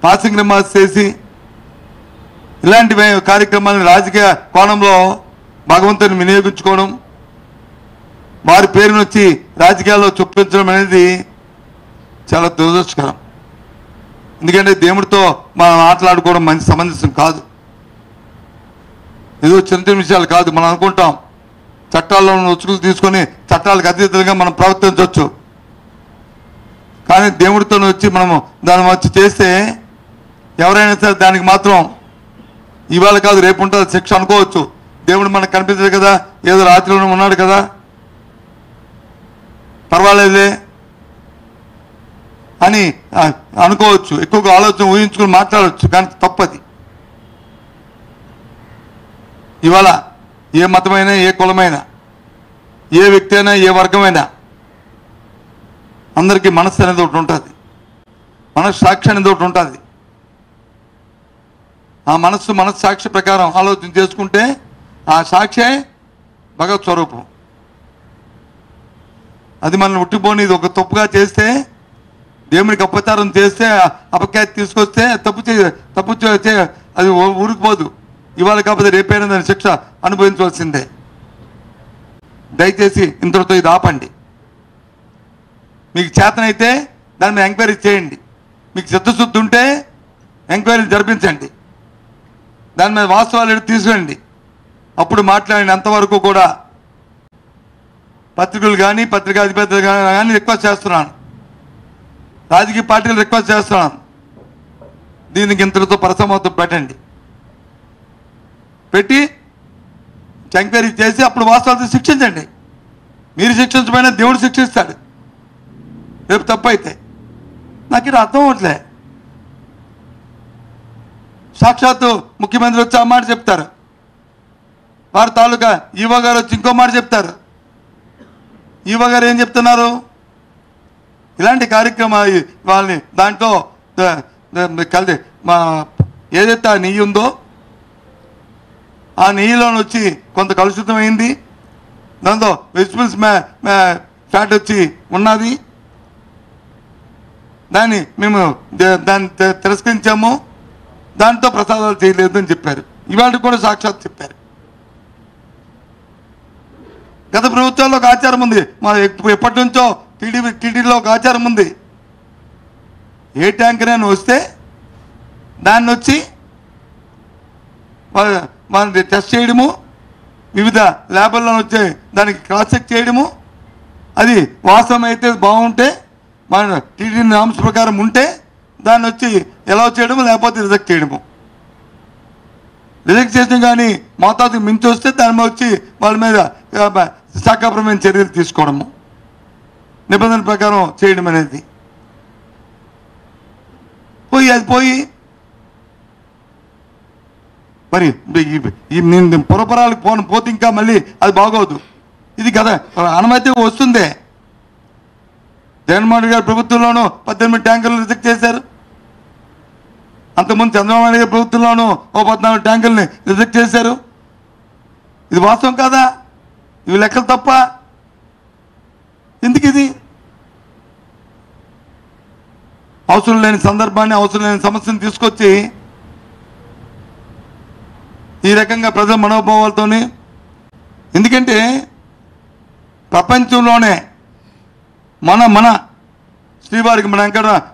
Passing remarks చేసి ఇలాంటి కార్యక్రమాలను రాజకీయ కోణంలో భగవంతుని వినియోగించుకోవడం, వారి పేరును వచ్చి రాజకీయాల్లో చొప్పించడం అనేది చాలా దురదృష్టకరం. ఎందుకంటే దేవుడితో మనం మాట్లాడుకోవడం మంచి సమంజసం కాదు. ఏదో చిన్న చిన్న విషయాలు కాదు. మనం అనుకుంటాం చట్టాల్లో ఉచ్చుకులు తీసుకొని చట్టాలకు అతీతంగా మనం ప్రవర్తించవచ్చు. కానీ దేవుడితో వచ్చి మనము దాన్ని వచ్చి చేస్తే ఎవరైనా సరే దానికి మాత్రం ఇవాళ కాదు రేపు ఉంటుంది శిక్ష అనుకోవచ్చు. దేవుడు మనకు కనిపించదు కదా, ఏదో రాత్రిలో ఉన్నాడు కదా, పర్వాలేదులే అని అనుకోవచ్చు. ఎక్కువగా ఆలోచన ఊహించుకుని మాట్లాడవచ్చు. కానీ తప్పది. ఇవాళ ఏ మతమైనా, ఏ కులమైనా, ఏ వ్యక్తి అయినా, ఏ వర్గమైనా అందరికీ మనస్సు అనేది ఒకటి ఉంటుంది, మనస్సాక్షి అనేది ఒకటి ఉంటుంది. ఆ మనస్సాక్షి ప్రకారం ఆలోచన చేసుకుంటే ఆ సాక్షే భగవత్ స్వరూపం. అది మనల్ని ఉట్టిపోని ఇది ఒక తప్పుగా చేస్తే, దేవునికి అపచారం చేస్తే, అపఖ్యాతి తీసుకొస్తే తప్పు అది ఊరికిపోదు. ఇవాళ కాకపోతే రేపైనా దాని శిక్ష అనుభవించవలసిందే. దయచేసి ఇంతటితో ఇది ఆపండి. మీకు చేతనైతే దాని మీద ఎంక్వైరీ చేయండి. మీకు చిత్తశుద్ధి ఉంటే ఎంక్వైరీ జరిపించండి. దాని మీద వాస్తవాలు తీసుకురండి. అప్పుడు మాట్లాడండి. అంతవరకు కూడా పత్రికలు కానీ పత్రికా అధిపతులు కానీ రిక్వెస్ట్ చేస్తున్నాను, రాజకీయ పార్టీలు రిక్వెస్ట్ చేస్తున్నాను, దీనికి ఇంతటితో పరిసమాప్తం పెట్టండి. పెట్టి ఎంక్వైరీ చేసి అప్పుడు వాస్తవాలతో శిక్షించండి. మీరు శిక్షించమైనా దేవుడు శిక్షిస్తాడు రేపు తప్పు అయితే. నాకు ఇది అర్థం అవట్లే. సాక్షాత్తు ముఖ్యమంత్రి వచ్చి ఆ మాట చెప్తారు, వారి తాలూకా ఈవో గారు వచ్చి ఇంకో మాట చెప్తారు. ఈవో గారు ఏం చెప్తున్నారు? ఇలాంటి కార్యక్రమాలు వాళ్ళని దాంట్లో కలిసి ఏదైతే ఆ నెయ్యి ఉందో ఆ నెయ్యిలోని వచ్చి కొంత కలుషితమైంది, దాంతో వెజిటబుల్స్ ఫ్యాట్ వచ్చి ఉన్నది, దాన్ని మేము దాన్ని తిరస్కరించాము, దాంతో ప్రసాదాలు చేయలేదు అని చెప్పారు. ఇవాళ కూడా సాక్షాత్ చెప్పారు. గత ప్రభుత్వాల్లో ఒక ఆచారం ఉంది, మా ఎప్పటి నుంచో టీడీలో ఒక ఆచారం ఉంది. ఏ ట్యాంకర్ అని వస్తే దాన్ని వచ్చి వాళ్ళని టెస్ట్ చేయడము, వివిధ ల్యాబుల్లో వచ్చే దానికి క్రాస్ చెక్ చేయడము, అది వాస్తవం అయితే బాగుంటే మన టీడీ నామ్స్ ప్రకారం ఉంటే దాన్ని వచ్చి ఎలా చేయడము, లేకపోతే రిజెక్ట్ చేయడము. రిజెక్ట్ చేసిన కానీ మోతాదుకు మించి వస్తే దాని మీద వచ్చి వాళ్ళ మీద శాఖాపరమైన చర్యలు తీసుకోవడము, నిబంధనల ప్రకారం చేయడం అనేది పోయి మరి నేను పురపరాలకు పోతే ఇంకా మళ్ళీ అది బాగోదు. ఇది కదా అనుమతి వస్తుందే. జగన్మోహన్ రెడ్డి గారి ప్రభుత్వంలోనూ 18 ట్యాంకర్లు రిజెక్ట్ చేశారు. అంతకుముందు చంద్రబాబు నాయుడు గారి ప్రభుత్వంలోనూ 14 ట్యాంకర్ని రిజెక్ట్ చేశారు. ఇది వాస్తవం కాదా? ఇవి లెక్కలు తప్ప? ఎందుకు ఇది? అవసరం లేని సందర్భాన్ని, అవసరం లేని సమస్యను తీసుకొచ్చి ఈ రకంగా ప్రజల మనోభావాలతోని, ఎందుకంటే ప్రపంచంలోనే మన శ్రీవారికి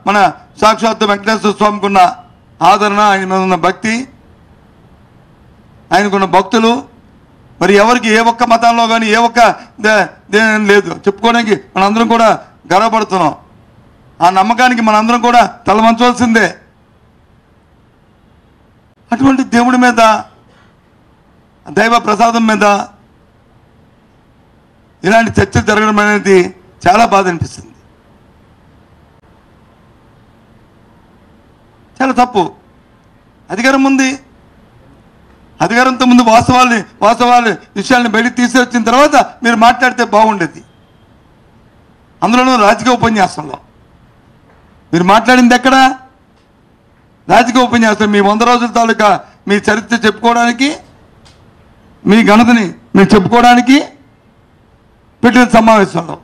మన సాక్షాత్తు వెంకటేశ్వర స్వామికి ఉన్న ఆదరణ, ఆయన మీద ఉన్న భక్తి, ఆయనకున్న భక్తులు మరి ఎవరికి ఏ ఒక్క మతంలో కానీ ఏ ఒక్క దేని లేదు చెప్పుకోవడానికి మనందరం కూడా గర్వపడుతున్నాం. ఆ నమ్మకానికి మనందరం కూడా తలవంచవలసిందే. అటువంటి దేవుడి మీద, దైవ ప్రసాదం మీద ఇలాంటి చర్చలు జరగడం అనేది చాలా బాధ అనిపిస్తుంది. చాలా తప్పు. అధికారం ఉంది, అధికారంతో ముందు వాస్తవాలు విషయాలను బయటకు తీసుకొచ్చిన తర్వాత మీరు మాట్లాడితే బాగుండేది. అందులోనూ రాజకీయ ఉపన్యాసంలో మీరు మాట్లాడింది ఎక్కడ? రాజకీయ ఉపన్యాసం. మీ 100 రోజుల తాలూకా మీ చరిత్ర చెప్పుకోవడానికి, మీ ఘనతని మీరు చెప్పుకోవడానికి పెట్టిన సమావేశంలో